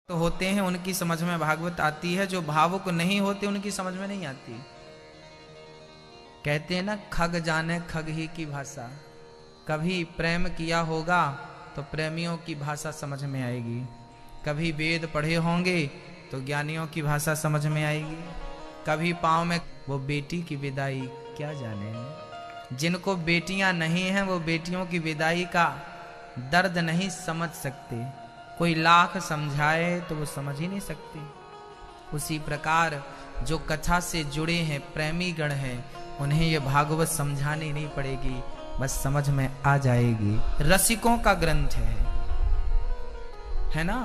तो होते हैं उनकी समझ में भागवत आती है, जो भावुक नहीं होते उनकी समझ में नहीं आती। कहते हैं ना, खग जाने खग ही की भाषा। कभी प्रेम किया होगा तो प्रेमियों की भाषा समझ में आएगी, कभी वेद पढ़े होंगे तो ज्ञानियों की भाषा समझ में आएगी, कभी पाँव में वो बेटी की विदाई क्या जाने। जिनको बेटियां नहीं हैं वो बेटियों की विदाई का दर्द नहीं समझ सकते, कोई लाख समझाए तो वो समझ ही नहीं सकते। उसी प्रकार जो कथा से जुड़े हैं, प्रेमी गण हैं, उन्हें ये भागवत समझानी नहीं पड़ेगी, बस समझ में आ जाएगी। रसिकों का ग्रंथ है ना।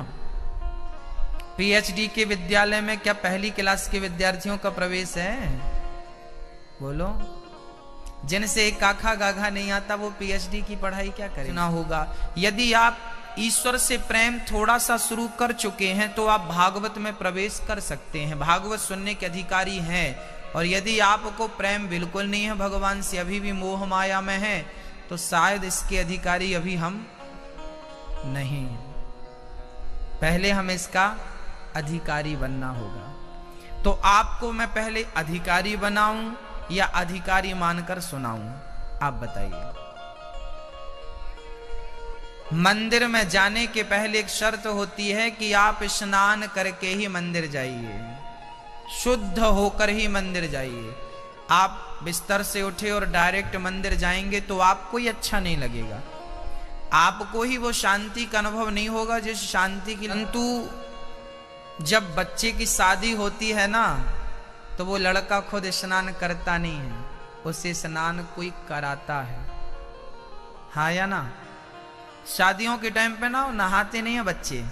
पीएचडी के विद्यालय में क्या पहली क्लास के विद्यार्थियों का प्रवेश है? बोलो। जिनसे काखा गाघा नहीं आता वो पीएचडी की पढ़ाई क्या करे ना होगा। यदि आप ईश्वर से प्रेम थोड़ा सा शुरू कर चुके हैं तो आप भागवत में प्रवेश कर सकते हैं, भागवत सुनने के अधिकारी हैं। और यदि आपको प्रेम बिल्कुल नहीं है भगवान से, अभी भी मोह माया में है, तो शायद इसके अधिकारी अभी हम नहीं हैं। पहले हमें इसका अधिकारी बनना होगा। तो आपको मैं पहले अधिकारी बनाऊं या अधिकारी मानकर सुनाऊं? आप बताइए। मंदिर में जाने के पहले एक शर्त होती है कि आप स्नान करके ही मंदिर जाइए, शुद्ध होकर ही मंदिर जाइए। आप बिस्तर से उठे और डायरेक्ट मंदिर जाएंगे तो आपको ही अच्छा नहीं लगेगा, आपको ही वो शांति का अनुभव नहीं होगा जिस शांति की। परंतु जब बच्चे की शादी होती है ना, तो वो लड़का खुद स्नान करता नहीं है, उसे स्नान कोई कराता है। हाँ या ना। शादियों के टाइम पे ना नहाते नहीं है बच्चे,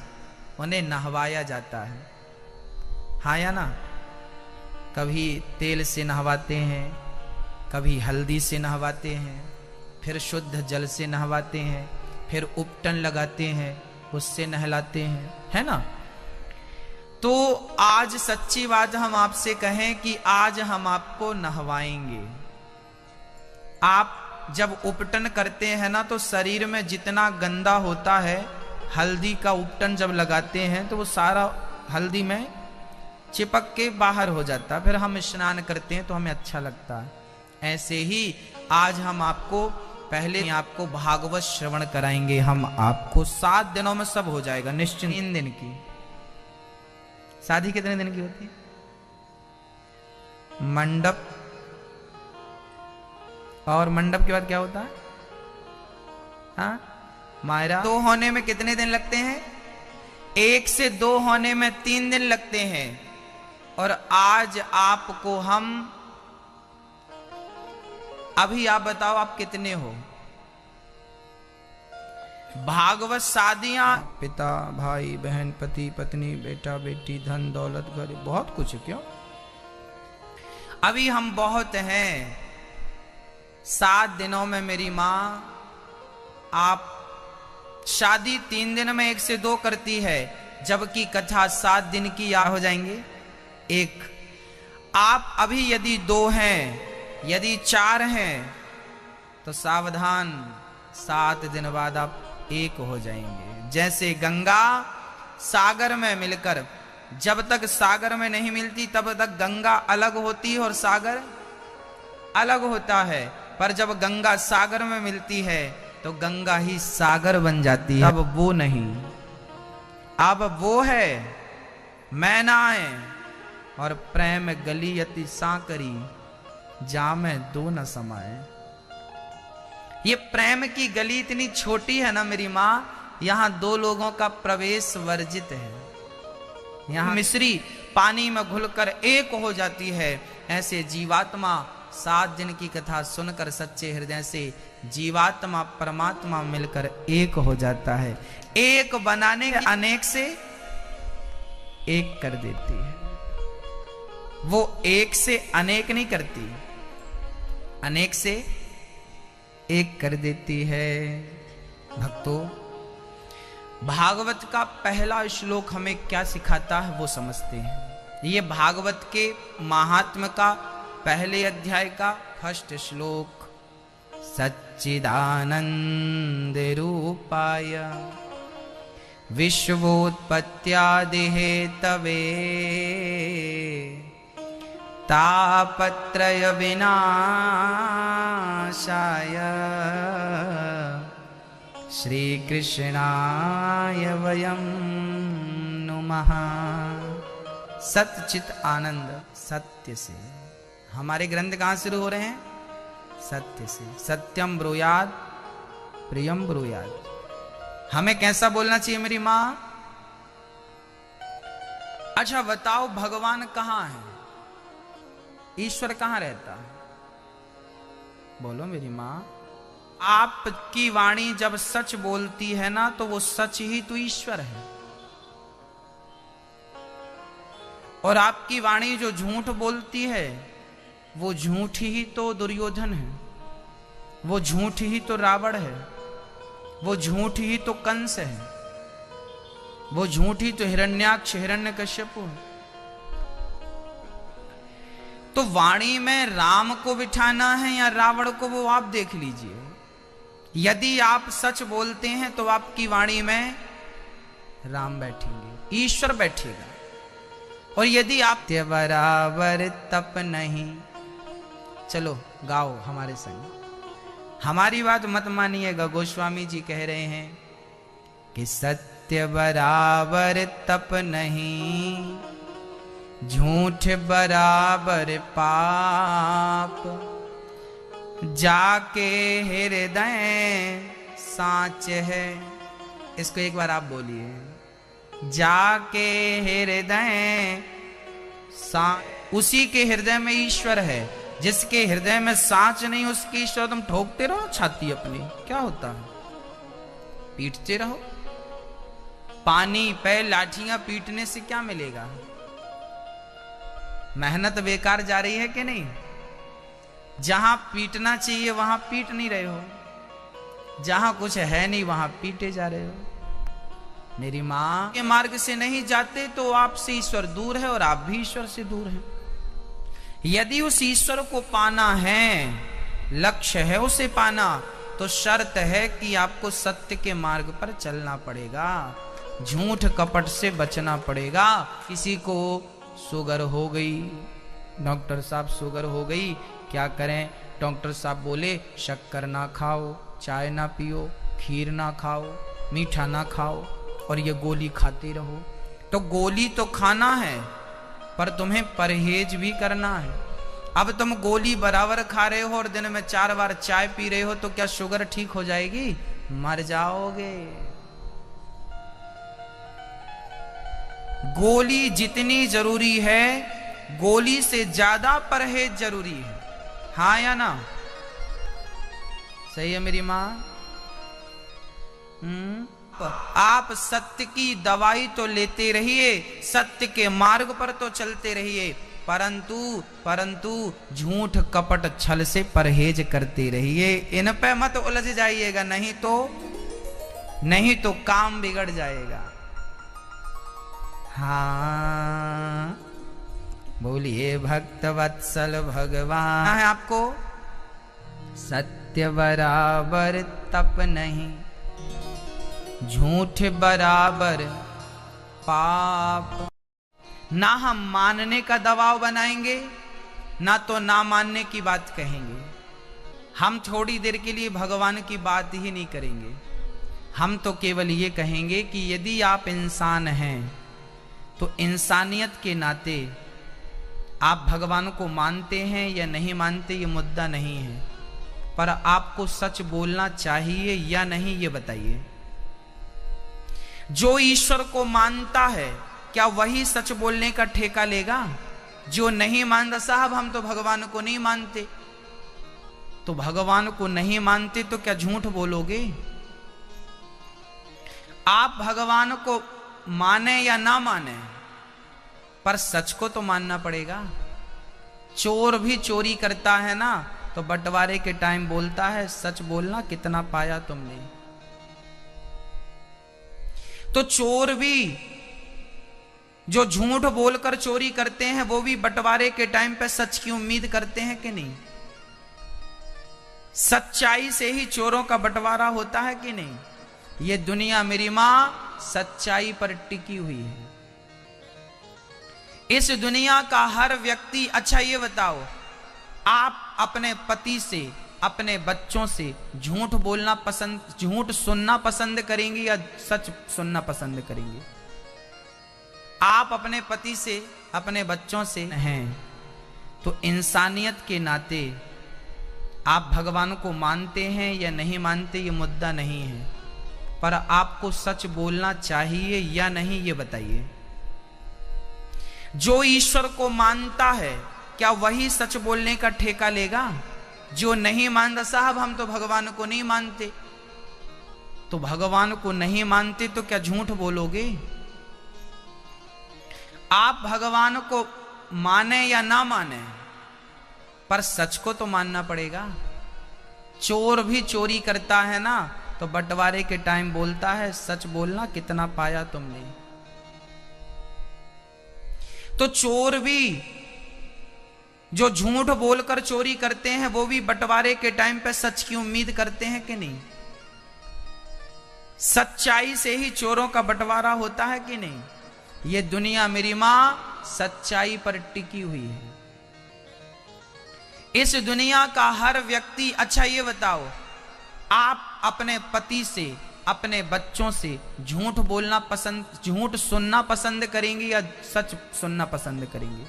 उन्हें नहवाया जाता है। हाँ या ना। कभी तेल से नहवाते हैं, कभी हल्दी से नहवाते हैं, फिर शुद्ध जल से नहवाते हैं, फिर उपटन लगाते हैं, उससे नहलाते हैं, है ना। तो आज सच्ची बात हम आपसे कहें कि आज हम आपको नहवाएंगे। आप जब उपटन करते हैं ना, तो शरीर में जितना गंदा होता है, हल्दी का उपटन जब लगाते हैं तो वो सारा हल्दी में चिपक के बाहर हो जाता है, फिर हम स्नान करते हैं तो हमें अच्छा लगता है। ऐसे ही आज हम आपको पहले आपको भागवत श्रवण कराएंगे। हम आपको 7 दिनों में सब हो जाएगा निश्चिंत। 3 दिन की शादी कितने दिन की होती है? मंडप, और मंडप के बाद क्या होता है? हाँ, मायरा। 2 होने में कितने दिन लगते हैं? 1 से 2 होने में 3 दिन लगते हैं। और आज आपको हम, अभी आप बताओ आप कितने हो? भागवत शादियां, पिता भाई बहन पति पत्नी बेटा बेटी धन दौलत घर, बहुत कुछ है। क्यों? अभी हम बहुत हैं। 7 दिनों में मेरी मां, आप शादी 3 दिन में 1 से 2 करती है, जबकि कथा 7 दिन की या हो जाएंगे 1। आप अभी यदि 2 हैं, यदि 4 हैं, तो सावधान, 7 दिन बाद आप 1 हो जाएंगे। जैसे गंगा सागर में मिलकर, जब तक सागर में नहीं मिलती तब तक गंगा अलग होती है और सागर अलग होता है, पर जब गंगा सागर में मिलती है तो गंगा ही सागर बन जाती है। अब वो नहीं, अब वो है मैनाए और प्रेम गली अति सांकरी, जामे 2 न समाए। ये प्रेम की गली इतनी छोटी है ना मेरी माँ, यहां 2 लोगों का प्रवेश वर्जित है। यहां मिश्री पानी में घुलकर 1 हो जाती है। ऐसे जीवात्मा 7 दिन की कथा सुनकर सच्चे हृदय से जीवात्मा परमात्मा मिलकर 1 हो जाता है। 1 बनाने के अनेक से 1 कर देती है। वो 1 से अनेक नहीं करती, अनेक से 1 कर देती है। भक्तों, भागवत का पहला श्लोक हमें क्या सिखाता है वो समझते हैं। ये भागवत के महात्म्य का पहले अध्याय का फर्स्ट श्लोक, सच्चिदानंद रूपाय विश्वोत्पत्त्यादिहे तवे तापत्रय विनाशाय श्री कृष्णाय वयं नुमः। सच्चित आनंद सत्य से। हमारे ग्रंथ कहाँ शुरू हो रहे हैं? सत्य से। सत्यम ब्रूयाद प्रियम ब्रूयाद। हमें कैसा बोलना चाहिए मेरी माँ? अच्छा बताओ, भगवान कहाँ है? ईश्वर कहाँ रहता है? बोलो मेरी माँ। आपकी वाणी जब सच बोलती है ना, तो वो सच ही तो ईश्वर है। और आपकी वाणी जो झूठ बोलती है, वो झूठ ही तो दुर्योधन है, वो झूठ ही तो रावण है, वो झूठ ही तो कंस है, वो झूठ ही तो हिरण्याक्ष हिरण्यकश्यपु है। तो वाणी में राम को बिठाना है या रावण को, वो आप देख लीजिए। यदि आप सच बोलते हैं तो आपकी वाणी में राम बैठेंगे, ईश्वर बैठेगा। और यदि आप बराबर तप नहीं, चलो गाओ हमारे संग। हमारी बात मत मानिएगा, गोस्वामी जी कह रहे हैं कि सत्य बराबर तप नहीं, झूठ बराबर पाप, जाके हृदय साच है। इसको एक बार आप बोलिए, जाके हृदय साच। उसी के हृदय में ईश्वर है। जिसके हृदय में साच नहीं, उसकी ईश्वर तुम ठोकते रहो छाती अपनी, क्या होता है? पीटते रहो। पानी पे लाठियां पीटने से क्या मिलेगा? मेहनत बेकार जा रही है कि नहीं? जहां पीटना चाहिए वहां पीट नहीं रहे हो, जहां कुछ है नहीं वहां पीटे जा रहे हो। मेरी माँ के मार्ग से नहीं जाते तो आपसे ईश्वर दूर है और आप भी ईश्वर से दूर हैं। यदि उस ईश्वर को पाना है, लक्ष्य है उसे पाना, तो शर्त है कि आपको सत्य के मार्ग पर चलना पड़ेगा, झूठ कपट से बचना पड़ेगा। किसी को शुगर हो गई, डॉक्टर साहब शुगर हो गई, क्या करें? डॉक्टर साहब बोले शक्कर ना खाओ, चाय ना पियो, खीर ना खाओ, मीठा ना खाओ, और ये गोली खाते रहो। तो गोली तो खाना है, पर तुम्हें परहेज भी करना है। अब तुम गोली बराबर खा रहे हो और दिन में 4 बार चाय पी रहे हो, तो क्या शुगर ठीक हो जाएगी? मर जाओगे। गोली जितनी जरूरी है, गोली से ज्यादा परहेज जरूरी है। हाँ या ना? सही है मेरी माँ? आप सत्य की दवाई तो लेते रहिए, सत्य के मार्ग पर तो चलते रहिए, परंतु झूठ कपट छल से परहेज करते रहिए। इन पे मत उलझ जाइएगा, नहीं तो काम बिगड़ जाएगा। हाँ बोलिए भक्त वत्सल भगवान है आपको। सत्य बराबर तप नहीं, झूठ बराबर पाप। ना हम मानने का दबाव बनाएंगे, ना तो ना मानने की बात कहेंगे। हम थोड़ी देर के लिए भगवान की बात ही नहीं करेंगे। हम तो केवल ये कहेंगे कि यदि आप इंसान हैं तो इंसानियत के नाते आप भगवान को मानते हैं या नहीं मानते, ये मुद्दा नहीं है, पर आपको सच बोलना चाहिए या नहीं ये बताइए। जो ईश्वर को मानता है क्या वही सच बोलने का ठेका लेगा? जो नहीं मानता, साहब हम तो भगवान को नहीं मानते, तो भगवान को नहीं मानते तो क्या झूठ बोलोगे? आप भगवान को माने या ना माने, पर सच को तो मानना पड़ेगा। चोर भी चोरी करता है ना, तो बंटवारे के टाइम बोलता है सच बोलना कितना पाया तुमने। तो चोर भी जो झूठ बोलकर चोरी करते हैं, वो भी बंटवारे के टाइम पे सच की उम्मीद करते हैं कि नहीं? सच्चाई से ही चोरों का बंटवारा होता है कि नहीं? ये दुनिया मेरी माँ सच्चाई पर टिकी हुई है। इस दुनिया का हर व्यक्ति, अच्छा ये बताओ, आप अपने पति से, अपने बच्चों से झूठ बोलना पसंद, झूठ सुनना पसंद करेंगे या सच सुनना पसंद करेंगे? आप अपने पति से, अपने बच्चों से हैं तो इंसानियत के नाते आप भगवान को मानते हैं या नहीं मानते ये मुद्दा नहीं है, पर आपको सच बोलना चाहिए या नहीं ये बताइए। जो ईश्वर को मानता है क्या वही सच बोलने का ठेका लेगा? जो नहीं मानता, साहब हम तो भगवान को नहीं मानते, तो भगवान को नहीं मानते तो क्या झूठ बोलोगे? आप भगवान को माने या ना माने, पर सच को तो मानना पड़ेगा। चोर भी चोरी करता है ना तो बंटवारे के टाइम बोलता है सच बोलना कितना पाया तुमने। तो चोर भी जो झूठ बोलकर चोरी करते हैं वो भी बंटवारे के टाइम पे सच की उम्मीद करते हैं कि नहीं? सच्चाई से ही चोरों का बंटवारा होता है कि नहीं? ये दुनिया मेरी मां सच्चाई पर टिकी हुई है। इस दुनिया का हर व्यक्ति, अच्छा ये बताओ, आप अपने पति से, अपने बच्चों से झूठ बोलना पसंद, झूठ सुनना पसंद करेंगे या सच सुनना पसंद करेंगे?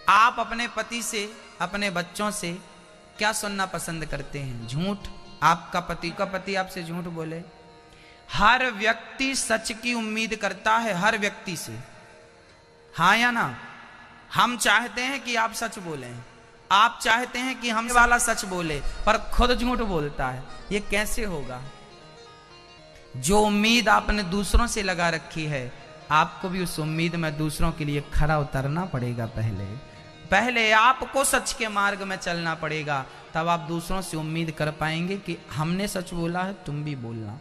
आप अपने पति से, अपने बच्चों से क्या सुनना पसंद करते हैं? झूठ? आपका पति आपसे झूठ बोले? हर व्यक्ति सच की उम्मीद करता है, हर व्यक्ति से, हाँ या ना? हम चाहते हैं कि आप सच बोलें, आप चाहते हैं कि हम वाला सच बोले, पर खुद झूठ बोलता है। ये कैसे होगा? जो उम्मीद आपने दूसरों से लगा रखी है, आपको भी उस उम्मीद में दूसरों के लिए खरा उतरना पड़ेगा। पहले आपको सच के मार्ग में चलना पड़ेगा, तब आप दूसरों से उम्मीद कर पाएंगे कि हमने सच बोला है, तुम भी बोलना।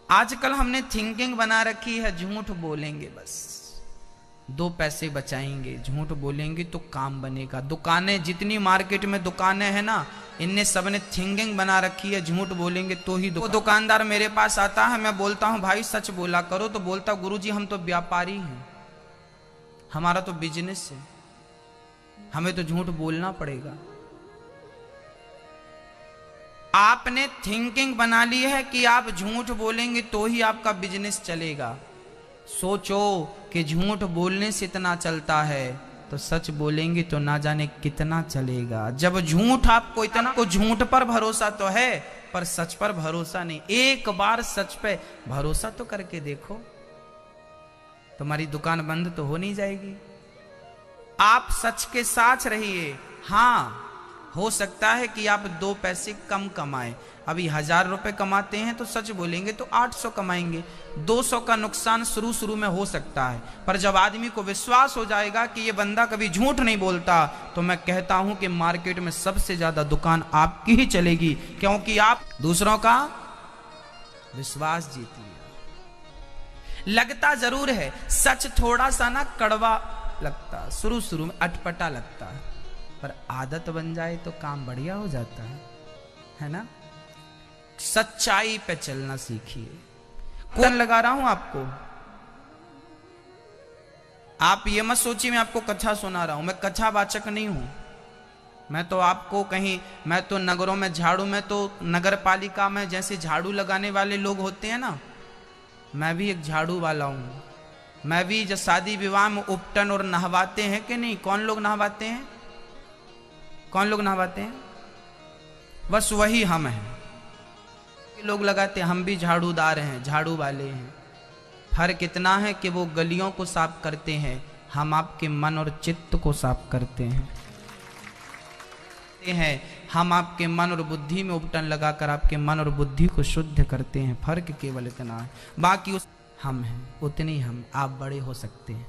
आजकल हमने थिंकिंग बना रखी है, झूठ बोलेंगे बस, 2 पैसे बचाएंगे, झूठ बोलेंगे तो काम बनेगा। दुकानें, जितनी मार्केट में दुकानें हैं ना, इनने सबने थिंकिंग बना रखी है, झूठ बोलेंगे तो ही दुकानदार मेरे पास आता है, मैं बोलता हूं भाई सच बोला करो, तो बोलता गुरुजी हम तो व्यापारी हैं, हमारा तो बिजनेस है, हमें तो झूठ बोलना पड़ेगा। आपने थिंकिंग बना ली है कि आप झूठ बोलेंगे तो ही आपका बिजनेस चलेगा। सोचो कि झूठ बोलने से इतना चलता है तो सच बोलेंगे तो ना जाने कितना चलेगा। जब झूठ आपको इतना, को झूठ पर भरोसा तो है पर सच पर भरोसा नहीं। एक बार सच पे भरोसा तो करके देखो, तुम्हारी दुकान बंद तो हो नहीं जाएगी। आप सच के साथ रहिए। हाँ, हो सकता है कि आप 2 पैसे कम कमाएं, अभी 1000 रुपए कमाते हैं तो सच बोलेंगे तो 800 कमाएंगे, 200 का नुकसान शुरू में हो सकता है, पर जब आदमी को विश्वास हो जाएगा कि ये बंदा कभी झूठ नहीं बोलता, तो मैं कहता हूं कि मार्केट में सबसे ज्यादा दुकान आपकी ही चलेगी, क्योंकि आप दूसरों का विश्वास जीती है। लगता जरूर है सच थोड़ा सा ना कड़वा लगता, शुरू में अटपटा लगता है, पर आदत बन जाए तो काम बढ़िया हो जाता है ना? सच्चाई पे चलना सीखिए। कौन लगा रहा हूं आपको, आप ये मत सोचिए मैं आपको कथा सुना रहा हूं, मैं कथावाचक नहीं हूं। मैं तो आपको कहीं, मैं तो नगरों में झाड़ू, मैं तो नगर पालिका में जैसे झाड़ू लगाने वाले लोग होते हैं ना, मैं भी एक झाड़ू वाला हूं। मैं भी जब शादी विवाह में उपटन और नहवाते हैं कि नहीं, कौन लोग नहवाते हैं, कौन लोग नहवाते हैं? बस वही हम हैं। लोग लगाते हैं, हम भी झाड़ूदार हैं, झाड़ू वाले हैं। फर्क इतना है कि वो गलियों को साफ करते हैं, हम आपके मन और चित्त को साफ करते हैं। हम आपके मन और बुद्धि में उपटन लगाकर आपके मन और बुद्धि को शुद्ध करते हैं। फर्क केवल इतना है, बाकी उस हम हैं उतने ही हम, आप बड़े हो सकते हैं।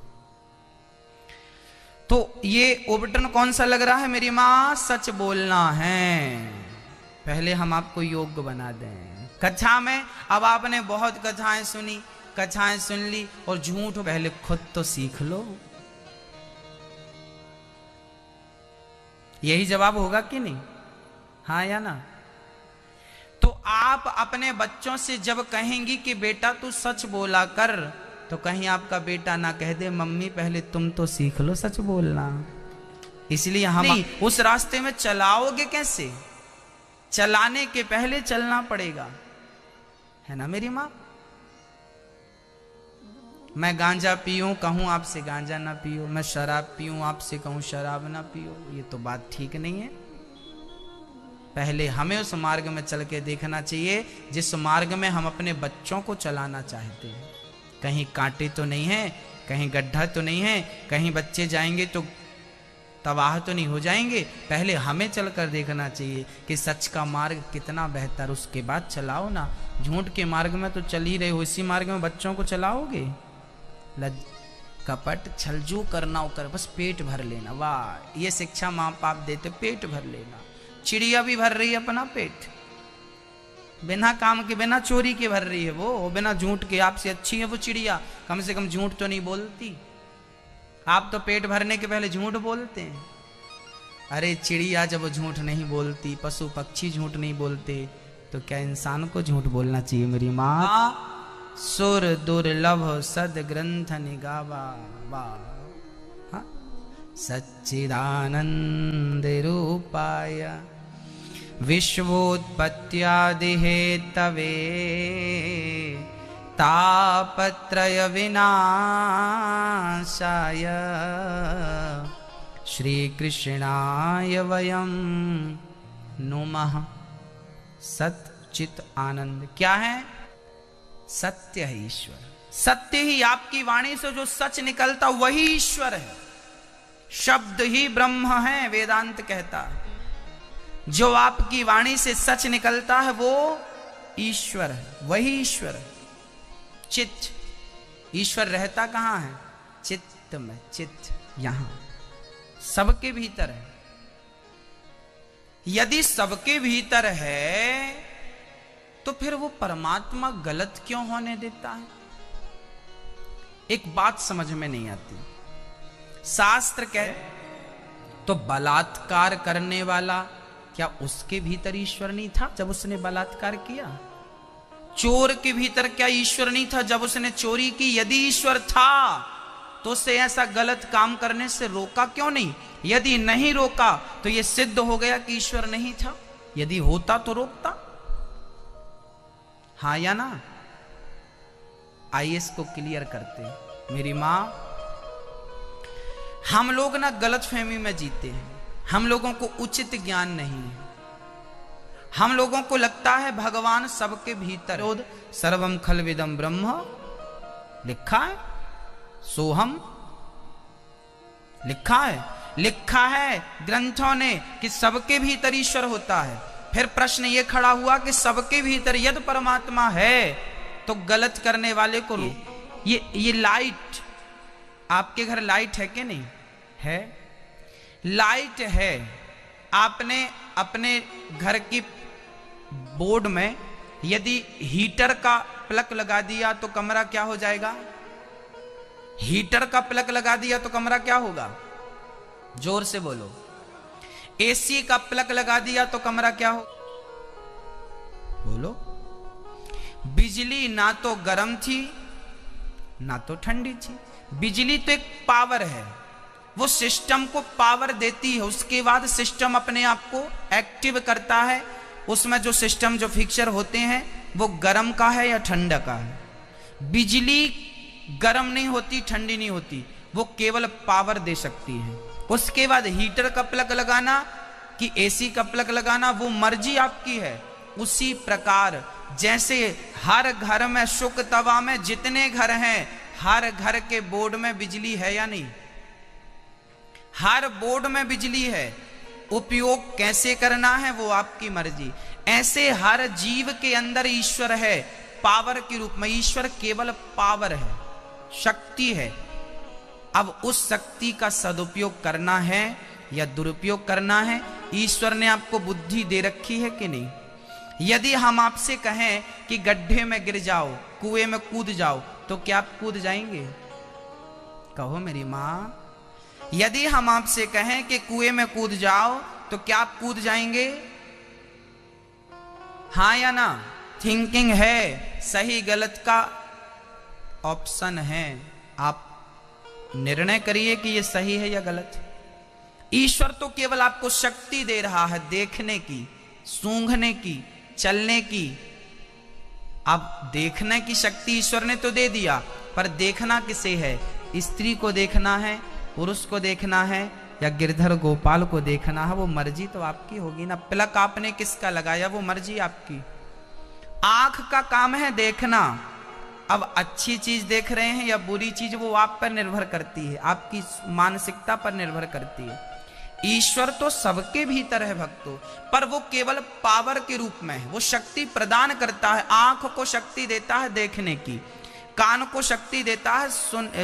तो ये उपटन कौन सा लग रहा है मेरी मां? सच बोलना है। पहले हम आपको योग्य बना दें। कथा में अब आपने बहुत कथाएं सुनी, कथाएं सुन ली, और झूठ पहले खुद तो सीख लो। यही जवाब होगा कि नहीं, हाँ या ना? तो आप अपने बच्चों से जब कहेंगी कि बेटा तू सच बोला कर, तो कहीं आपका बेटा ना कह दे मम्मी पहले तुम तो सीख लो सच बोलना। इसलिए हम नहीं, उस रास्ते में चलाओगे कैसे? चलाने के पहले चलना पड़ेगा, है ना मेरी माँ? मैं गांजा पीऊं कहूं आपसे गांजा ना पियो, मैं शराब पीऊं आपसे कहूं शराब ना पियो, ये तो बात ठीक नहीं है। पहले हमें उस मार्ग में चल के देखना चाहिए जिस मार्ग में हम अपने बच्चों को चलाना चाहते हैं। कहीं कांटे तो नहीं है, कहीं गड्ढा तो नहीं है, कहीं बच्चे जाएंगे तो तबाह तो नहीं हो जाएंगे। पहले हमें चलकर देखना चाहिए कि सच का मार्ग कितना बेहतर, उसके बाद चलाओ ना। झूठ के मार्ग में तो चल ही रहे हो, इसी मार्ग में बच्चों को चलाओगे? कपट छलजू करना होकर बस पेट भर लेना, वाह ये शिक्षा माँ बाप देते, पेट भर लेना। चिड़िया भी भर रही है अपना पेट, बिना काम के बिना चोरी के भर रही है वो, बिना झूठ के। आपसे अच्छी है वो चिड़िया, कम से कम झूठ तो नहीं बोलती। आप तो पेट भरने के पहले झूठ बोलते हैं। अरे चिड़िया जब झूठ नहीं बोलती, पशु पक्षी झूठ नहीं बोलते, तो क्या इंसान को झूठ बोलना चाहिए मेरी माँ? सुर दुर्लभ सद ग्रंथ निगावा वा सच्चिदानंद रूपाय विश्वोत्पत्त्यादि हेतवे तापत्रय विनाशाय श्री कृष्णाय वयं नुमः। सच्चित आनंद क्या है? सत्य है ईश्वर। सत्य ही आपकी वाणी से जो सच निकलता वही ईश्वर है। शब्द ही ब्रह्म है, वेदांत कहता है। जो आपकी वाणी से सच निकलता है वो ईश्वर है, वही ईश्वर है। चित्त, ईश्वर रहता कहां है? चित्त में। चित्त यहां सबके भीतर है। यदि सबके भीतर है तो फिर वो परमात्मा गलत क्यों होने देता है? एक बात समझ में नहीं आती। शास्त्र कहे तो बलात्कार करने वाला, क्या उसके भीतर ईश्वर नहीं था जब उसने बलात्कार किया? चोर के भीतर क्या ईश्वर नहीं था जब उसने चोरी की? यदि ईश्वर था तो उसे ऐसा गलत काम करने से रोका क्यों नहीं? यदि नहीं रोका तो यह सिद्ध हो गया कि ईश्वर नहीं था। यदि होता तो रोकता, हाँ या ना? आइए इसको क्लियर करते हैं मेरी मां। हम लोग ना गलत फहमी में जीते हैं। हम लोगों को उचित ज्ञान नहीं है। हम लोगों को लगता है भगवान सबके भीतर। सर्वम खलविदम ब्रह्म लिखा है, सोहम लिखा है ग्रंथों ने कि सबके भीतर ईश्वर होता है। फिर प्रश्न ये खड़ा हुआ कि सबके भीतर यदि परमात्मा है तो गलत करने वाले को ये लाइट, आपके घर लाइट है कि नहीं है? लाइट है। आपने अपने घर की बोर्ड में यदि हीटर का प्लग लगा दिया तो कमरा क्या हो जाएगा? हीटर का प्लग लगा दिया तो कमरा क्या होगा? जोर से बोलो। एसी का प्लग लगा दिया तो कमरा क्या हो? बोलो। बिजली ना तो गर्म थी ना तो ठंडी थी। बिजली तो एक पावर है, वो सिस्टम को पावर देती है। उसके बाद सिस्टम अपने आप को एक्टिव करता है। उसमें जो सिस्टम जो फिक्सर होते हैं वो गर्म का है या ठंडा का है। बिजली गर्म नहीं होती, ठंडी नहीं होती, वो केवल पावर दे सकती है। उसके बाद हीटर का प्लग लगाना कि एसी का प्लग लगाना वो मर्जी आपकी है। उसी प्रकार जैसे हर घर में शुक तवा में जितने घर हैं, हर घर के बोर्ड में बिजली है या नहीं? हर बोर्ड में बिजली है। उपयोग कैसे करना है वो आपकी मर्जी। ऐसे हर जीव के अंदर ईश्वर है, पावर के रूप में। ईश्वर केवल पावर है, शक्ति है। अब उस शक्ति का सदुपयोग करना है या दुरुपयोग करना है? ईश्वर ने आपको बुद्धि दे रखी है कि नहीं? यदि हम आपसे कहें कि गड्ढे में गिर जाओ, कुएं में कूद जाओ, तो क्या आप कूद जाएंगे? कहो मेरी मां। यदि हम आपसे कहें कि कुएं में कूद जाओ तो क्या आप कूद जाएंगे? हाँ या ना? थिंकिंग है, सही गलत का ऑप्शन है, आप निर्णय करिए कि ये सही है या गलत। ईश्वर तो केवल आपको शक्ति दे रहा है देखने की, सूंघने की, चलने की। अब देखने की शक्ति ईश्वर ने तो दे दिया, पर देखना किसे है? स्त्री को देखना है, पुरुष को देखना है, या गिरधर गोपाल को देखना है? वो मर्जी तो आपकी होगी ना। पलक आपने किसका लगाया, वो मर्जी आपकी। आंख का काम है देखना। अब अच्छी चीज देख रहे हैं या बुरी चीज, वो आप पर निर्भर करती है, आपकी मानसिकता पर निर्भर करती है। ईश्वर तो सबके भीतर है भक्तों, पर वो केवल पावर के रूप में है। वो शक्ति प्रदान करता है। आंख को शक्ति देता है देखने की, कान को शक्ति देता है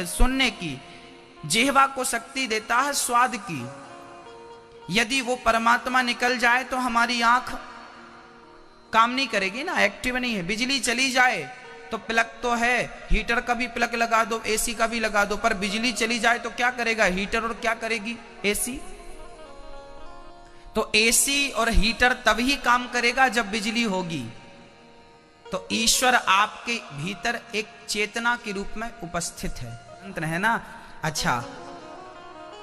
सुनने की, जिह्वा को शक्ति देता है स्वाद की। यदि वो परमात्मा निकल जाए तो हमारी आंख काम नहीं करेगी ना, एक्टिव नहीं है। बिजली चली जाए तो प्लग तो है, हीटर का भी प्लग लगा दो, एसी का भी लगा दो, पर बिजली चली जाए तो क्या करेगा हीटर, और क्या करेगी एसी? तो एसी और हीटर तभी काम करेगा जब बिजली होगी। तो ईश्वर आपके भीतर एक चेतना के रूप में उपस्थित है ना। अच्छा,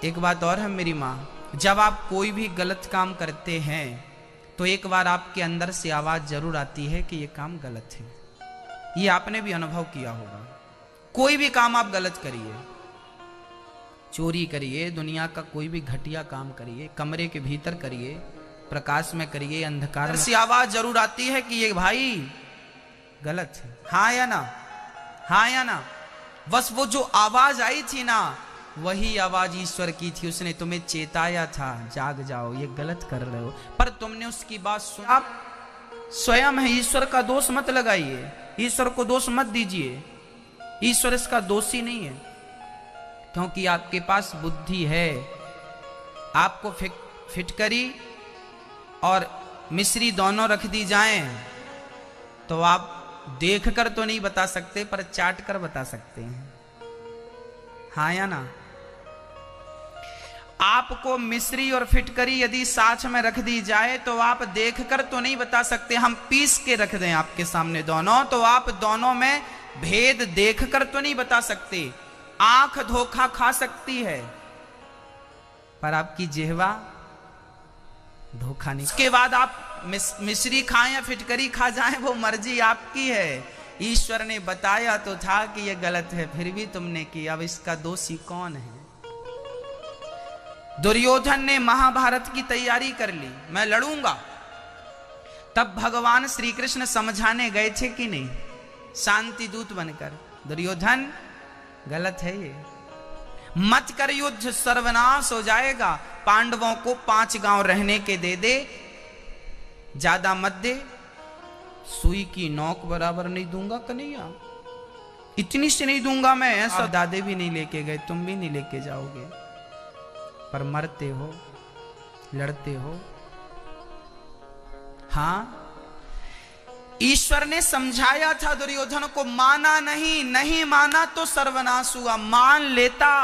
एक बात और है मेरी माँ, जब आप कोई भी गलत काम करते हैं तो एक बार आपके अंदर से आवाज जरूर आती है कि ये काम गलत है। ये आपने भी अनुभव किया होगा। कोई भी काम आप गलत करिए, चोरी करिए, दुनिया का कोई भी घटिया काम करिए, कमरे के भीतर करिए, प्रकाश में करिए, अंधकार में, ऐसी आवाज जरूर आती है कि ये भाई गलत है। हाँ या ना? हाँ या ना? बस वो जो आवाज आई थी ना, वही आवाज ईश्वर की थी। उसने तुम्हें चेताया था, जाग जाओ, ये गलत कर रहे हो, पर तुमने उसकी बात सुन। आप स्वयं है, ईश्वर का दोष मत लगाइए, ईश्वर को दोष मत दीजिए। ईश्वर इसका दोषी नहीं है, क्योंकि आपके पास बुद्धि है। आपको फिटकरी और मिश्री दोनों रख दी जाएं तो आप देखकर तो नहीं बता सकते, पर चाट कर बता सकते हैं। हाँ या ना? आपको मिश्री और फिटकरी यदि साथ में रख दी जाए तो आप देखकर तो नहीं बता सकते। हम पीस के रख दें आपके सामने दोनों, तो आप दोनों में भेद देखकर तो नहीं बता सकते। आंख धोखा खा सकती है, पर आपकी जिह्वा धोखा नहीं। उसके बाद आप मिश्री खाएं या फिटकरी खा जाएं, वो मर्जी आपकी है। ईश्वर ने बताया तो था कि ये गलत है, फिर भी तुमने की। अब इसका दोषी कौन है? दुर्योधन ने महाभारत की तैयारी कर ली, मैं लड़ूंगा। तब भगवान श्री कृष्ण समझाने गए थे कि नहीं, शांति दूत बनकर, दुर्योधन गलत है ये, मत कर युद्ध, सर्वनाश हो जाएगा। पांडवों को 5 गांव रहने के दे, ज्यादा मत दे। सुई की नोक बराबर नहीं दूंगा कन्हैया, इतनी से नहीं दूंगा मैं। ऐसा दादे भी नहीं लेके गए, तुम भी नहीं लेके जाओगे, पर मरते हो, लड़ते हो। हाँ, ईश्वर ने समझाया था दुर्योधन को, माना नहीं, नहीं माना तो सर्वनाश हुआ। मान लेता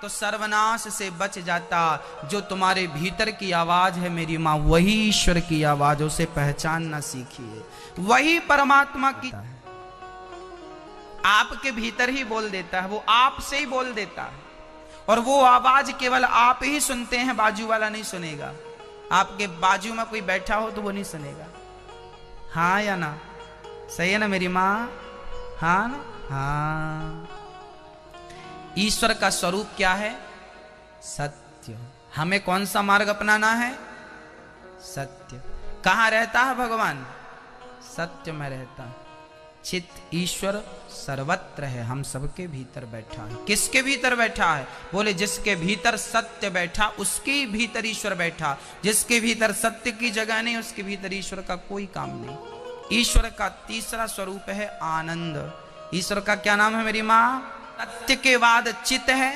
तो सर्वनाश से बच जाता। जो तुम्हारे भीतर की आवाज है मेरी मां, वही ईश्वर की आवाज, उसे पहचानना सीखिए। वही परमात्मा की आपके भीतर ही बोल देता है, वो आपसे ही बोल देता है। और वो आवाज केवल आप ही सुनते हैं, बाजू वाला नहीं सुनेगा। आपके बाजू में कोई बैठा हो तो वो नहीं सुनेगा। हाँ या ना? सही है ना मेरी माँ? हाँ ना? हाँ। ईश्वर का स्वरूप क्या है? सत्य। हमें कौन सा मार्ग अपनाना है? सत्य। कहाँ रहता है भगवान? सत्य में रहता है। चित ईश्वर सर्वत्र है, हम सबके भीतर बैठा है। किसके भीतर बैठा है? बोले जिसके भीतर सत्य बैठा उसके भीतर ईश्वर बैठा। जिसके भीतर सत्य की जगह नहीं, उसके भीतर ईश्वर का कोई काम नहीं। ईश्वर का तीसरा स्वरूप है आनंद। ईश्वर का क्या नाम है मेरी माँ? सत्य के बाद चित है,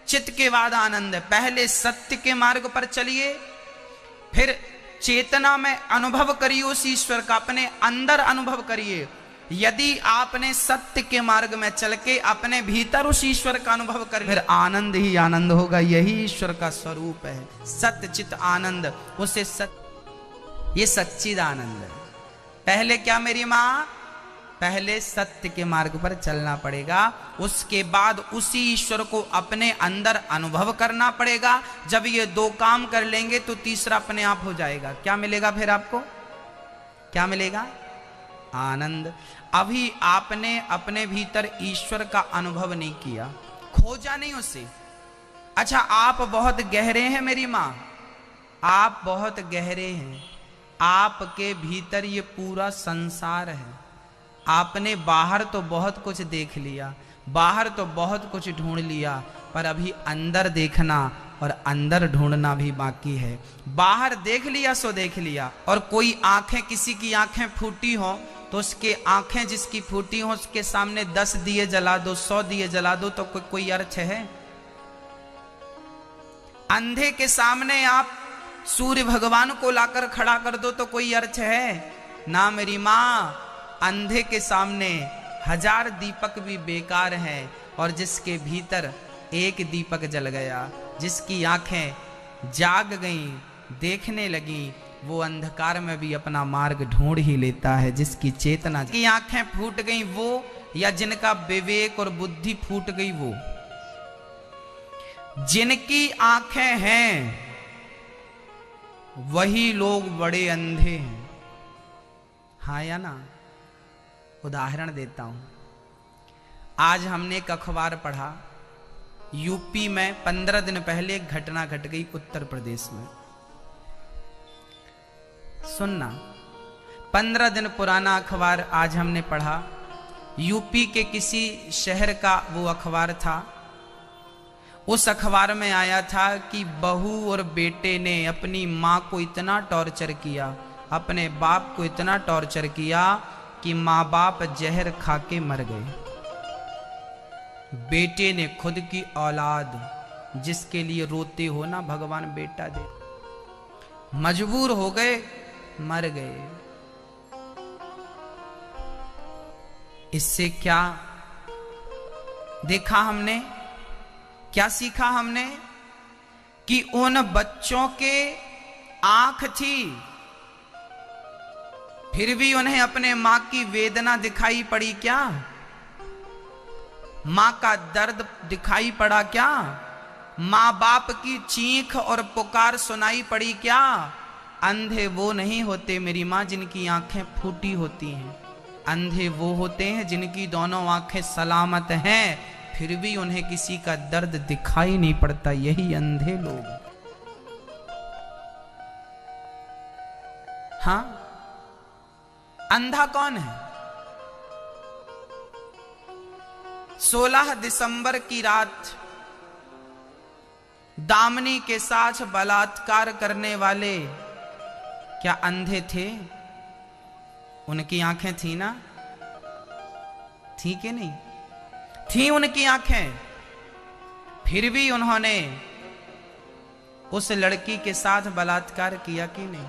चित के बाद आनंद है। पहले सत्य के मार्ग पर चलिए, फिर चेतना में अनुभव करिए उस ईश्वर का, अपने अंदर अनुभव करिए। यदि आपने सत्य के मार्ग में चल के अपने भीतर उस ईश्वर का अनुभव कर, फिर आनंद ही आनंद होगा। यही ईश्वर का स्वरूप है, सत्य चित आनंद। उसे ये सच्चिद आनंद है। पहले क्या मेरी माँ? पहले सत्य के मार्ग पर चलना पड़ेगा, उसके बाद उसी ईश्वर को अपने अंदर अनुभव करना पड़ेगा। जब ये दो काम कर लेंगे तो तीसरा अपने आप हो जाएगा। क्या मिलेगा फिर आपको? क्या मिलेगा? आनंद। अभी आपने अपने भीतर ईश्वर का अनुभव नहीं किया, खोजा नहीं उसे। अच्छा, आप बहुत गहरे हैं मेरी माँ, आप बहुत गहरे हैं, आपके भीतर ये पूरा संसार है। आपने बाहर तो बहुत कुछ देख लिया, बाहर तो बहुत कुछ ढूंढ लिया, पर अभी अंदर देखना और अंदर ढूंढना भी बाकी है। बाहर देख लिया सो देख लिया, और कोई आंखें, किसी की आंखें फूटी हो तो उसके आंखें जिसकी फूटी हो उसके सामने 10 दिए जला दो, 100 दिए जला दो, तो कोई अर्थ है? अंधे के सामने आप सूर्य भगवान को लाकर खड़ा कर दो तो कोई अर्थ है ना मेरी माँ। अंधे के सामने 1000 दीपक भी बेकार हैं, और जिसके भीतर एक दीपक जल गया, जिसकी आंखें जाग गईं, देखने लगी, वो अंधकार में भी अपना मार्ग ढूंढ ही लेता है। जिसकी चेतना की आंखें फूट गई वो, या जिनका विवेक और बुद्धि फूट गई वो। जिनकी आंखें हैं वही लोग बड़े अंधे हैं। हाँ या ना? उदाहरण देता हूं। आज हमने एक अखबार पढ़ा, यूपी में 15 दिन पहले एक घटना घट गई उत्तर प्रदेश में। सुनना, 15 दिन पुराना अखबार आज हमने पढ़ा। यूपी के किसी शहर का वो अखबार था। उस अखबार में आया था कि बहू और बेटे ने अपनी माँ को इतना टॉर्चर किया, अपने बाप को इतना टॉर्चर किया कि माँ बाप जहर खा के मर गए। बेटे ने खुद की औलाद, जिसके लिए रोते हो ना भगवान बेटा दे, मजबूर हो गए, मर गए। इससे क्या देखा हमने, क्या सीखा हमने? कि उन बच्चों के आंख थी, फिर भी उन्हें अपने मां की वेदना दिखाई पड़ी क्या? मां का दर्द दिखाई पड़ा क्या? मां बाप की चीख और पुकार सुनाई पड़ी क्या? अंधे वो नहीं होते मेरी मां जिनकी आंखें फूटी होती हैं। अंधे वो होते हैं जिनकी दोनों आंखें सलामत हैं, फिर भी उन्हें किसी का दर्द दिखाई नहीं पड़ता। यही अंधे लोग। हाँ, अंधा कौन है? 16 दिसंबर की रात दामिनी के साथ बलात्कार करने वाले क्या अंधे थे? उनकी आंखें थी ना? थी कि नहीं? थी उनकी आंखें, फिर भी उन्होंने उस लड़की के साथ बलात्कार किया कि नहीं?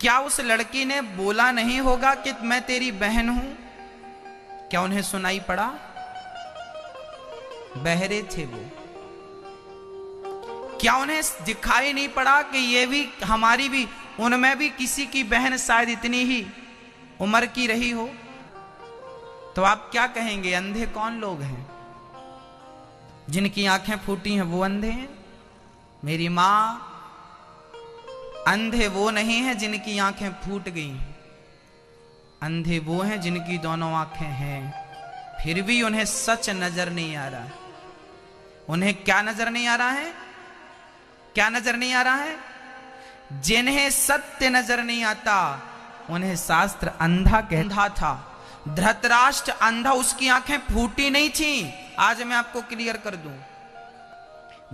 क्या उस लड़की ने बोला नहीं होगा कि मैं तेरी बहन हूं? क्या उन्हें सुनाई पड़ा? बहरे थे वो। क्या उन्हें दिखाई नहीं पड़ा कि ये भी हमारी भी, उनमें भी किसी की बहन शायद इतनी ही उम्र की रही हो? तो आप क्या कहेंगे, अंधे कौन लोग हैं? जिनकी आंखें फूटी हैं वो अंधे हैं? मेरी मां, अंधे वो नहीं है जिनकी आंखें फूट गई हैं। अंधे वो हैं जिनकी दोनों आंखें हैं, फिर भी उन्हें सच नजर नहीं आ रहा। उन्हें क्या नजर नहीं आ रहा है? क्या नजर नहीं आ रहा है? जिन्हें सत्य नजर नहीं आता उन्हें शास्त्र अंधा कहता था। धृतराष्ट्र अंधा, उसकी आंखें फूटी नहीं थी। आज मैं आपको क्लियर कर दूं,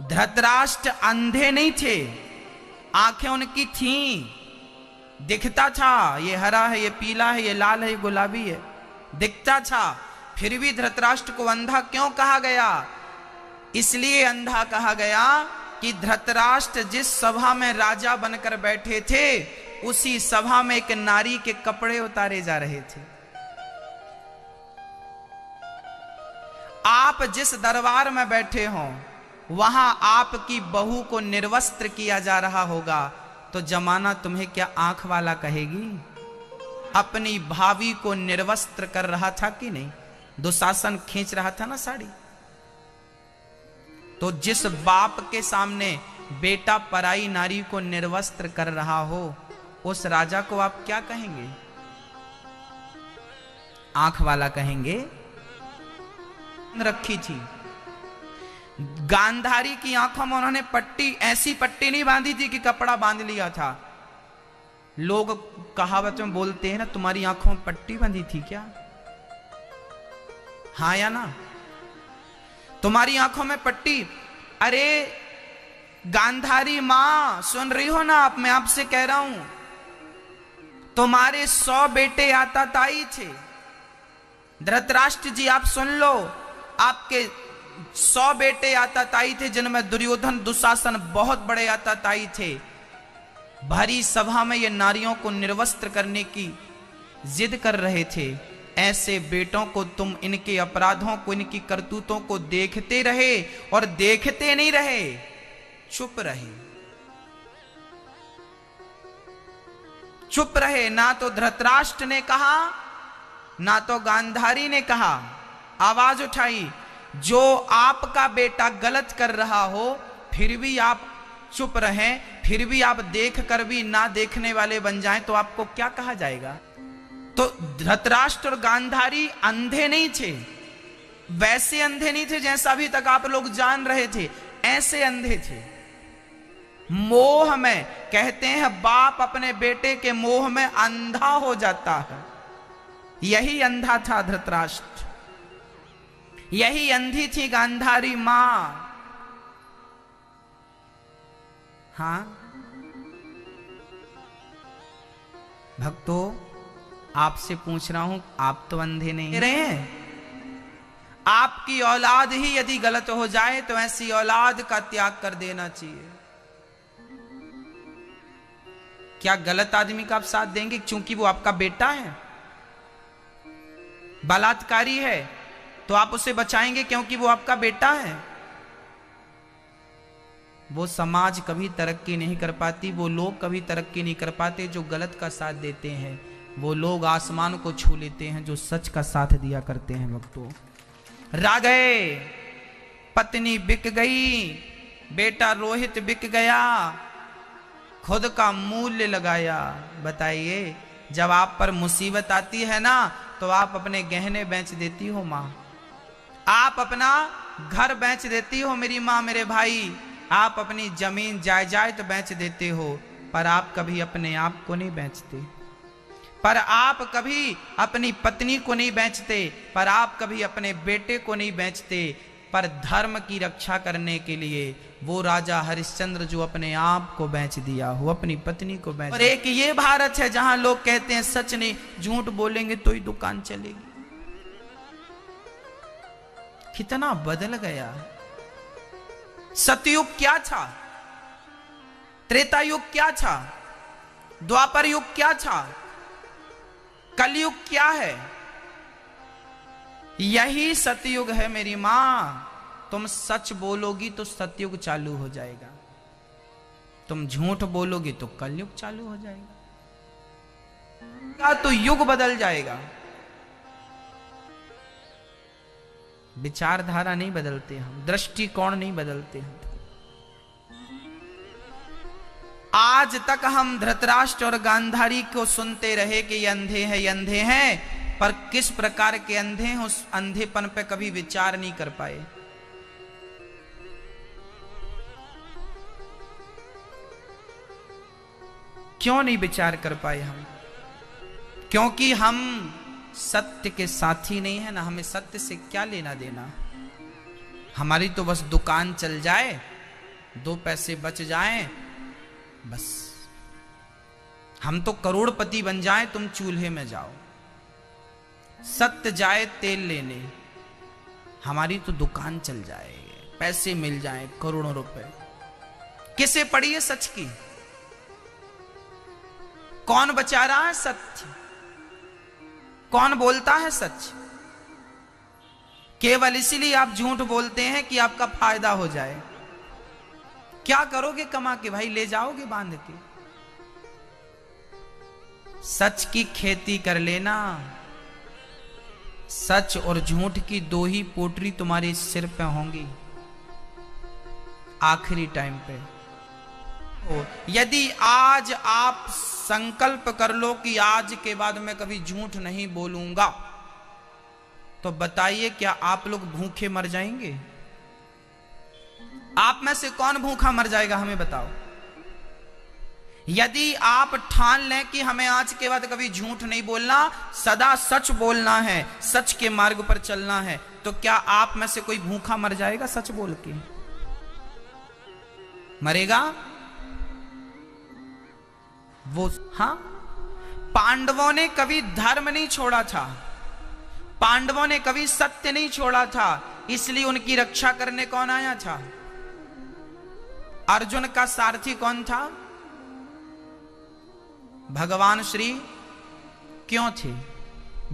धृतराष्ट्र अंधे नहीं थे, आंखें उनकी थी, दिखता था ये हरा है, ये पीला है, ये लाल है, ये गुलाबी है, दिखता था। फिर भी धृतराष्ट्र को अंधा क्यों कहा गया? इसलिए अंधा कहा गया कि धृतराष्ट्र जिस सभा में राजा बनकर बैठे थे उसी सभा में एक नारी के कपड़े उतारे जा रहे थे। आप जिस दरबार में बैठे हो वहां आपकी बहू को निर्वस्त्र किया जा रहा होगा, तो जमाना तुम्हें क्या आंख वाला कहेगी? अपनी भाभी को निर्वस्त्र कर रहा था कि नहीं? दुशासन खींच रहा था ना साड़ी। तो जिस बाप के सामने बेटा पराई नारी को निर्वस्त्र कर रहा हो, उस राजा को आप क्या कहेंगे? आंख वाला कहेंगे। रखी थी गांधारी की आंखों में उन्होंने पट्टी, ऐसी पट्टी नहीं बांधी थी कि कपड़ा बांध लिया था। लोग कहावत में बोलते हैं ना, तुम्हारी आंखों में पट्टी बंधी थी क्या? हाँ या ना? तुम्हारी आंखों में पट्टी। अरे गांधारी मां, सुन रही हो ना आप? मैं आपसे कह रहा हूं, तुम्हारे 100 बेटे आताताई थे। धृतराष्ट्र जी आप सुन लो, आपके 100 बेटे आताताई थे, जिनमें दुर्योधन दुशासन बहुत बड़े आताताई थे। भरी सभा में ये नारियों को निर्वस्त्र करने की जिद कर रहे थे। ऐसे बेटों को तुम इनके अपराधों को, इनकी करतूतों को देखते रहे और देखते नहीं रहे, चुप रहे। चुप रहे। ना तो धृतराष्ट्र ने कहा, ना तो गांधारी ने कहा। आवाज उठाई, जो आपका बेटा गलत कर रहा हो फिर भी आप चुप रहें, फिर भी आप देख कर भी ना देखने वाले बन जाएं, तो आपको क्या कहा जाएगा? तो धृतराष्ट्र और गांधारी अंधे नहीं थे, वैसे अंधे नहीं थे जैसा अभी तक आप लोग जान रहे थे, ऐसे अंधे थे। मोह में, कहते हैं बाप अपने बेटे के मोह में अंधा हो जाता है। यही अंधा था धृतराष्ट्र, यही अंधी थी गांधारी मां। हाँ भक्तों, आपसे पूछ रहा हूं, आप तो अंधे नहीं रहे हैं? आपकी औलाद ही यदि गलत हो जाए तो ऐसी औलाद का त्याग कर देना चाहिए। क्या गलत आदमी का आप साथ देंगे क्योंकि वो आपका बेटा है? बलात्कारी है तो आप उसे बचाएंगे क्योंकि वो आपका बेटा है? वो समाज कभी तरक्की नहीं कर पाती, वो लोग कभी तरक्की नहीं कर पाते जो गलत का साथ देते हैं। वो लोग आसमान को छू लेते हैं जो सच का साथ दिया करते हैं। भक्तों, रा गए, पत्नी बिक गई, बेटा रोहित बिक गया, खुद का मूल्य लगाया। बताइए, जब आप पर मुसीबत आती है ना, तो आप अपने गहने बेच देती हो मां, आप अपना घर बेच देती हो मेरी मां, मेरे भाई, आप अपनी जमीन जायदाद बेच देते हो, पर आप कभी अपने आप को नहीं बेचते, पर आप कभी अपनी पत्नी को नहीं बेचते, पर आप कभी अपने बेटे को नहीं बेचते। पर धर्म की रक्षा करने के लिए वो राजा हरिश्चंद्र जो अपने आप को बेच दिया हो, अपनी पत्नी को बेच। और एक ये भारत है जहां लोग कहते हैं सच नहीं, झूठ बोलेंगे तो ही दुकान चलेगी। कितना बदल गया। सतयुग क्या था? त्रेता युग क्या था? द्वापर युग क्या था? कलयुग क्या है? यही सतयुग है मेरी मां। तुम सच बोलोगी तो सतयुग चालू हो जाएगा, तुम झूठ बोलोगी तो कलयुग चालू हो जाएगा, तो युग बदल जाएगा। विचारधारा नहीं बदलते हम, दृष्टिकोण नहीं बदलते हम। आज तक हम धृतराष्ट्र और गांधारी को सुनते रहे कि ये अंधे हैं, ये अंधे हैं, पर किस प्रकार के अंधे हैं उस अंधेपन पे कभी विचार नहीं कर पाए। क्यों नहीं विचार कर पाए हम? क्योंकि हम सत्य के साथी नहीं है ना, हमें सत्य से क्या लेना देना। हमारी तो बस दुकान चल जाए, 2 पैसे बच जाएं, बस हम तो करोड़पति बन जाएं, तुम चूल्हे में जाओ। सत्य जाए तेल लेने, हमारी तो दुकान चल जाए, पैसे मिल जाएं करोड़ों रुपए। किसे पड़ी है सच की? कौन बचा रहा है सत्य? कौन बोलता है सच? केवल इसीलिए आप झूठ बोलते हैं कि आपका फायदा हो जाए। क्या करोगे कमा के? भाई ले जाओगे बांध के। सच की खेती कर लेना। सच और झूठ की दो ही पोटरी तुम्हारे सिर पे होंगी आखिरी टाइम पे। यदि आज आप संकल्प कर लो कि आज के बाद मैं कभी झूठ नहीं बोलूंगा, तो बताइए क्या आप लोग भूखे मर जाएंगे? आप में से कौन भूखा मर जाएगा, हमें बताओ। यदि आप ठान लें कि हमें आज के बाद कभी झूठ नहीं बोलना, सदा सच बोलना है, सच के मार्ग पर चलना है, तो क्या आप में से कोई भूखा मर जाएगा सच बोल के? मरेगा वो? हां, पांडवों ने कभी धर्म नहीं छोड़ा था, पांडवों ने कभी सत्य नहीं छोड़ा था, इसलिए उनकी रक्षा करने कौन आया था? अर्जुन का सारथी कौन था? भगवान श्री क्यों थे?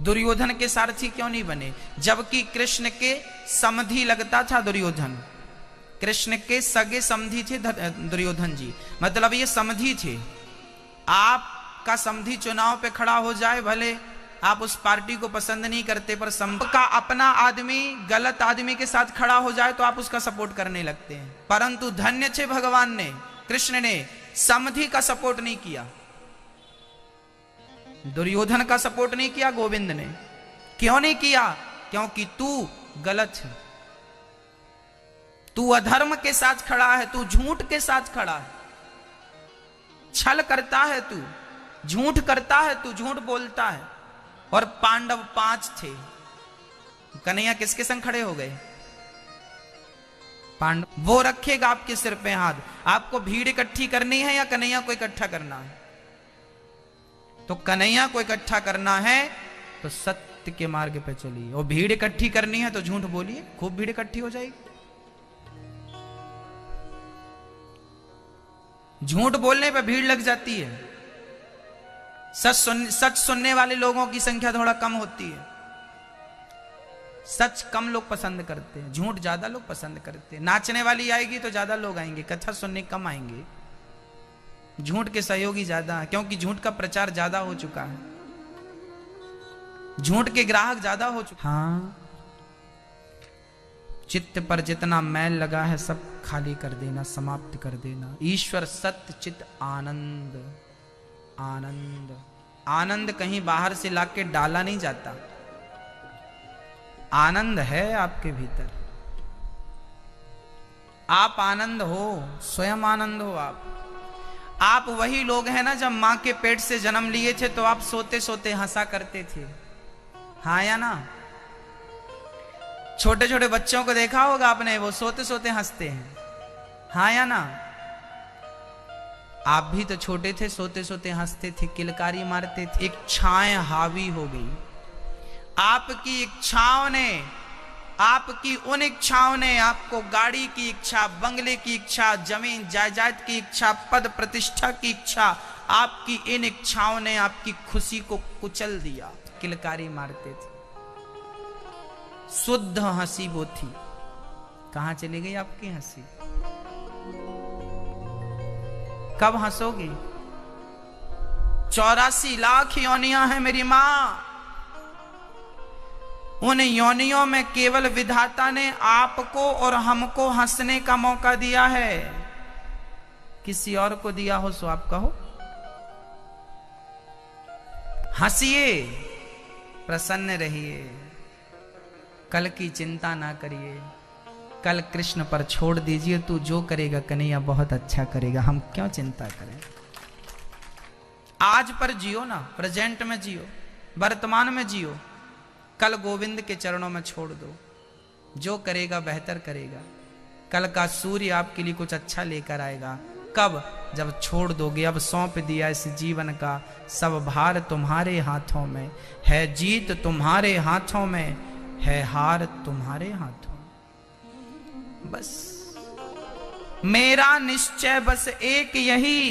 दुर्योधन के सारथी क्यों नहीं बने? जबकि कृष्ण के समधी लगता था दुर्योधन, कृष्ण के सगे समधी थे दुर्योधन जी, मतलब ये समधी थे। आपका समधी चुनाव पे खड़ा हो जाए, भले आप उस पार्टी को पसंद नहीं करते, पर का अपना आदमी गलत आदमी के साथ खड़ा हो जाए तो आप उसका सपोर्ट करने लगते हैं। परंतु धन्य थे भगवान ने, कृष्ण ने समधी का सपोर्ट नहीं किया, दुर्योधन का सपोर्ट नहीं किया गोविंद ने। क्यों नहीं किया? क्योंकि तू गलत है, तू अधर्म के साथ खड़ा है, तू झूठ के साथ खड़ा है, छल करता है तू, झूठ करता है तू, झूठ बोलता है। और पांडव 5 थे, कन्हैया किसके संग खड़े हो गए? पांडव। वो रखेगा आपके सिर पे हाथ। आपको भीड़ इकट्ठी करनी है या कन्हैया को इकट्ठा करना है? तो कन्हैया को इकट्ठा करना है तो सत्य के मार्ग पे चलिए, और भीड़ इकट्ठी करनी है तो झूठ बोलिए, खूब भीड़ इकट्ठी हो जाएगी। झूठ बोलने पे भीड़ लग जाती है, सच सुनने वाले लोगों की संख्या थोड़ा कम होती है। सच कम लोग पसंद करते हैं, झूठ ज्यादा लोग पसंद करते हैं। नाचने वाली आएगी तो ज्यादा लोग आएंगे, कथा सुनने कम आएंगे। झूठ के सहयोगी ज्यादा है, क्योंकि झूठ का प्रचार ज्यादा हो चुका है, झूठ के ग्राहक ज्यादा हो चुके। हाँ, चित्त पर जितना मैल लगा है सब खाली कर देना, समाप्त कर देना। ईश्वर सत्य चित्त आनंद। आनंद, आनंद कहीं बाहर से लाके डाला नहीं जाता, आनंद है आपके भीतर। आप आनंद हो, स्वयं आनंद हो आप वही लोग हैं ना, जब मां के पेट से जन्म लिए थे तो आप सोते सोते हंसा करते थे, हाँ या ना? छोटे छोटे बच्चों को देखा होगा आपने, वो सोते सोते हंसते हैं, हाँ या ना? आप भी तो छोटे थे, सोते सोते हंसते थे, किलकारी मारते थे। इच्छाएं हावी हो गई, आपकी इच्छाओं ने, आपकी उन इच्छाओं ने आपको गाड़ी की इच्छा, बंगले की इच्छा, जमीन जायदाद की इच्छा, पद प्रतिष्ठा की इच्छा, आपकी इन इच्छाओं ने आपकी खुशी को कुचल दिया। किलकारी मारते थे, शुद्ध हंसी वो थी, कहां चली गई आपकी हंसी? कब हंसोगे? 84 लाख योनियां हैं मेरी मां, उन योनियों में केवल विधाता ने आपको और हमको हंसने का मौका दिया है। किसी और को दिया हो सो आप कहो। हंसिए, प्रसन्न रहिए, कल की चिंता ना करिए, कल कृष्ण पर छोड़ दीजिए। तू जो करेगा कन्हैया बहुत अच्छा करेगा, हम क्यों चिंता करें? आज पर जियो ना, प्रेजेंट में जियो, वर्तमान में जियो, कल गोविंद के चरणों में छोड़ दो, जो करेगा बेहतर करेगा। कल का सूर्य आपके लिए कुछ अच्छा लेकर आएगा। कब? जब छोड़ दोगे। अब सौंप दिया इस जीवन का सब भार तुम्हारे हाथों में है, जीत तुम्हारे हाथों में है, हार तुम्हारे हाथों में। बस मेरा निश्चय बस एक यही,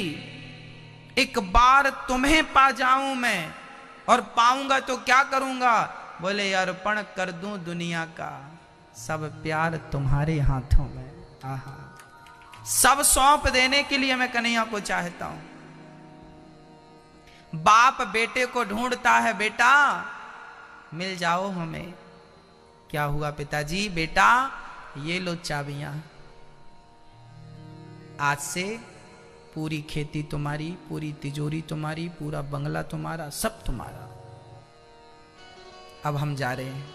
एक बार तुम्हें पा जाऊं मैं, और पाऊंगा तो क्या करूंगा? बोले अर्पण कर दूं दुनिया का, सब प्यार तुम्हारे हाथों में। आहा, सब सौंप देने के लिए मैं कन्हैया को चाहता हूं। बाप बेटे को ढूंढता है, बेटा मिल जाओ हमें। क्या हुआ पिताजी? बेटा ये लो चाबियां, आज से पूरी खेती तुम्हारी, पूरी तिजोरी तुम्हारी, पूरा बंगला तुम्हारा, सब तुम्हारा। अब हम जा रहे हैं,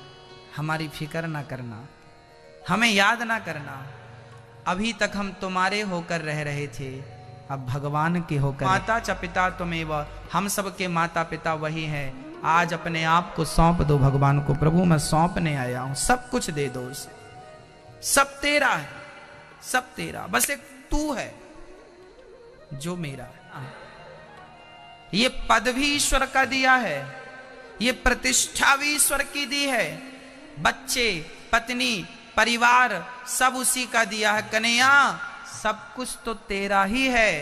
हमारी फिक्र ना करना, हमें याद ना करना। अभी तक हम तुम्हारे होकर रह रहे थे, अब भगवान के होकर। माता च पिता तुमेव, हम सबके माता पिता वही हैं। आज अपने आप को सौंप दो भगवान को। प्रभु मैं सौंपने आया हूं, सब कुछ दे दो उसे, सब तेरा है, सब तेरा, बस एक तू है जो मेरा है। ये पद भी ईश्वर का दिया है, ये प्रतिष्ठा भी ईश्वर की दी है, बच्चे पत्नी परिवार सब उसी का दिया है। कन्हैया सब कुछ तो तेरा ही है,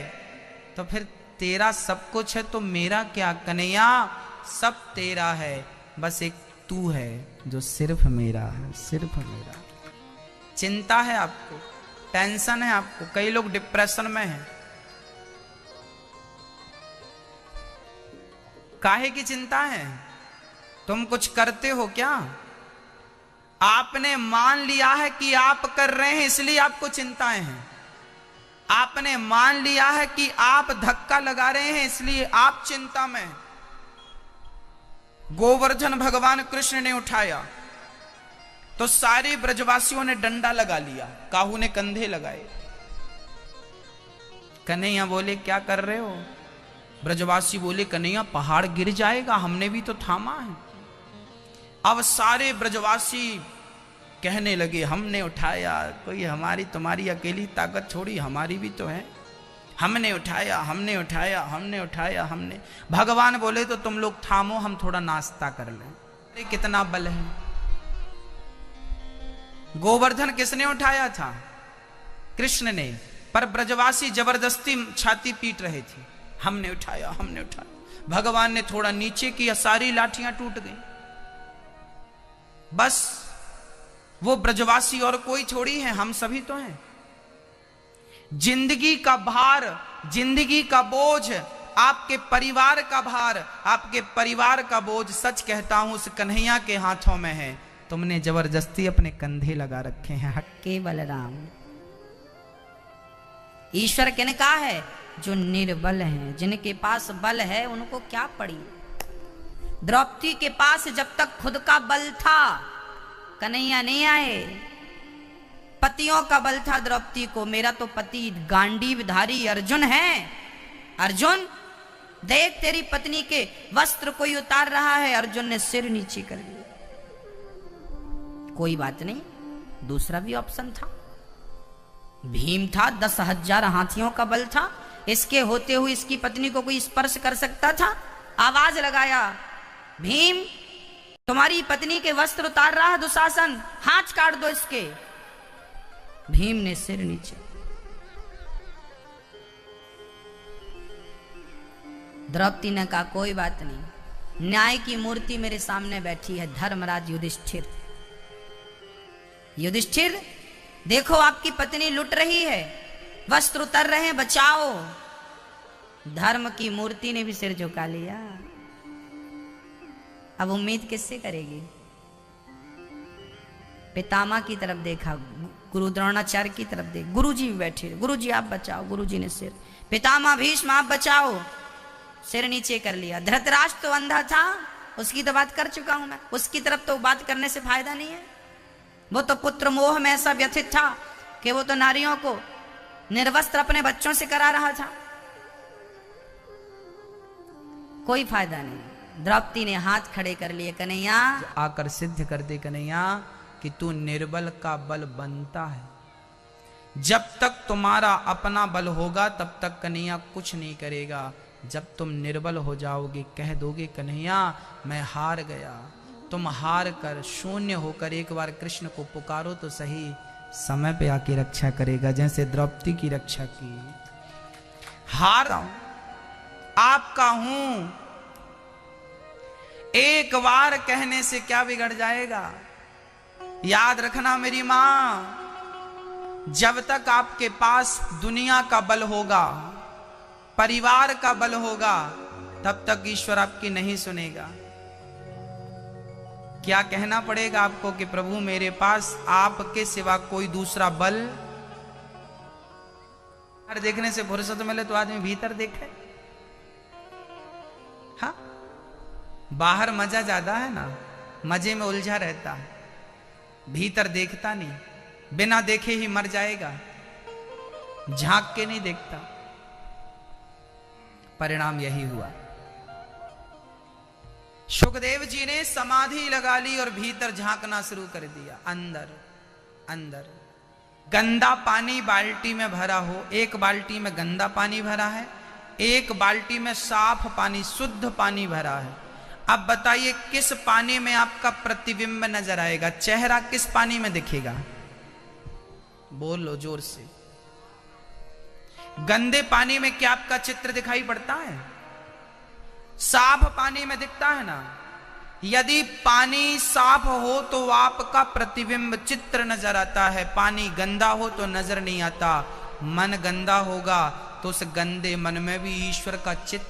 तो फिर तेरा सब कुछ है तो मेरा क्या? कन्हैया सब तेरा है, बस एक तू है जो सिर्फ मेरा है, सिर्फ मेरा। चिंता है आपको, टेंशन है आपको, कई लोग डिप्रेशन में हैं। काहे की चिंता है? तुम कुछ करते हो क्या? आपने मान लिया है कि आप कर रहे हैं, इसलिए आपको चिंताएं हैं। आपने मान लिया है कि आप धक्का लगा रहे हैं, इसलिए आप चिंता में। गोवर्धन भगवान कृष्ण ने उठाया तो सारे ब्रजवासियों ने डंडा लगा लिया, काहू ने कंधे लगाए। कन्हैया बोले क्या कर रहे हो? ब्रजवासी बोले कन्हैया पहाड़ गिर जाएगा, हमने भी तो थामा है। अब सारे ब्रजवासी कहने लगे हमने उठाया, कोई हमारी तुम्हारी अकेली ताकत छोड़ी, हमारी भी तो है। हमने उठाया, हमने उठाया, हमने उठाया, हमने। भगवान बोले तो तुम लोग थामो, हम थोड़ा नाश्ता कर लें। अरे कितना बल है। गोवर्धन किसने उठाया था? कृष्ण ने, पर ब्रजवासी जबरदस्ती छाती पीट रहे थे। हमने उठाया, हमने उठाया। भगवान ने थोड़ा नीचे किया, सारी लाठियां टूट गई। बस वो ब्रजवासी और कोई थोड़ी है, हम सभी तो हैं। जिंदगी का भार, जिंदगी का बोझ, आपके परिवार का भार, आपके परिवार का बोझ, सच कहता हूं उस कन्हैया के हाथों में है। तुमने जबरदस्ती अपने कंधे लगा रखे हैं। हक्के बलराम। ईश्वर किन का है? जो निर्बल हैं, जिनके पास बल है उनको क्या पड़ी। द्रौपदी के पास जब तक खुद का बल था, कन्हैया नहीं आए। पतियों का बल था द्रौपदी को। मेरा तो पति गांडीवधारी अर्जुन है। अर्जुन देख तेरी पत्नी के वस्त्र कोई उतार रहा है। अर्जुन ने सिर नीचे कर लिया। कोई बात नहीं, दूसरा भी ऑप्शन था। भीम था, 10,000 हाथियों का बल था। इसके होते हुए इसकी पत्नी को कोई स्पर्श कर सकता था? आवाज लगाया, भीम तुम्हारी पत्नी के वस्त्र उतार रहा है दुशासन, हाथ काट दो इसके। भीम ने सिर नीचे। द्रौपदी ने कहा कोई बात नहीं, न्याय की मूर्ति मेरे सामने बैठी है, धर्मराज युधिष्ठिर। युधिष्ठिर देखो आपकी पत्नी लुट रही है, वस्त्र उतर रहे हैं, बचाओ। धर्म की मूर्ति ने भी सिर झुका लिया। अब उम्मीद किससे करेगी? पितामह की तरफ देखा, गुरु द्रोणाचार्य की तरफ देख, गुरुजी भी बैठे, गुरुजी आप बचाओ। गुरुजी ने सिर, पितामह भीष्म आप बचाओ, सिर नीचे कर लिया। धृतराष्ट्र तो अंधा था, उसकी तो बात कर चुका हूं मैं, उसकी तरफ तो बात करने से फायदा नहीं है। वो तो पुत्र मोह में ऐसा व्यथित था कि वो तो नारियों को निर्वस्त्र अपने बच्चों से करा रहा था। कोई फायदा नहीं। द्रौपदी ने हाथ खड़े कर लिए, कन्हैया आकर सिद्ध कर दे कन्हैया कि तू निर्बल का बल बनता है। जब तक तुम्हारा अपना बल होगा तब तक कन्हैया कुछ नहीं करेगा। जब तुम निर्बल हो जाओगे, कह दोगे कन्हैया मैं हार गया, तुम हार कर शून्य होकर एक बार कृष्ण को पुकारो तो सही, समय पे आके रक्षा करेगा, जैसे द्रौपदी की रक्षा की। हार आपका हूं, एक बार कहने से क्या बिगड़ जाएगा। याद रखना मेरी मां, जब तक आपके पास दुनिया का बल होगा, परिवार का बल होगा, तब तक ईश्वर आपकी नहीं सुनेगा। क्या कहना पड़ेगा आपको कि प्रभु मेरे पास आपके सिवा कोई दूसरा बल। बाहर देखने से फुर्सत मिले तो आदमी भीतर देखे। हाँ, बाहर मजा ज्यादा है ना, मजे में उलझा रहता है, भीतर देखता नहीं, बिना देखे ही मर जाएगा, झांक के नहीं देखता। परिणाम यही हुआ। सुखदेव जी ने समाधि लगा ली और भीतर झांकना शुरू कर दिया, अंदर अंदर। गंदा पानी बाल्टी में भरा हो, एक बाल्टी में गंदा पानी भरा है, एक बाल्टी में साफ पानी, शुद्ध पानी भरा है। अब बताइए किस पानी में आपका प्रतिबिंब नजर आएगा, चेहरा किस पानी में दिखेगा? बोलो जोर से। गंदे पानी में क्या आपका चित्र दिखाई पड़ता है? साफ पानी में दिखता है ना। यदि पानी साफ हो तो आपका प्रतिबिंब चित्र नजर आता है, पानी गंदा हो तो नजर नहीं आता। मन गंदा होगा तो उस गंदे मन में भी ईश्वर का चित्र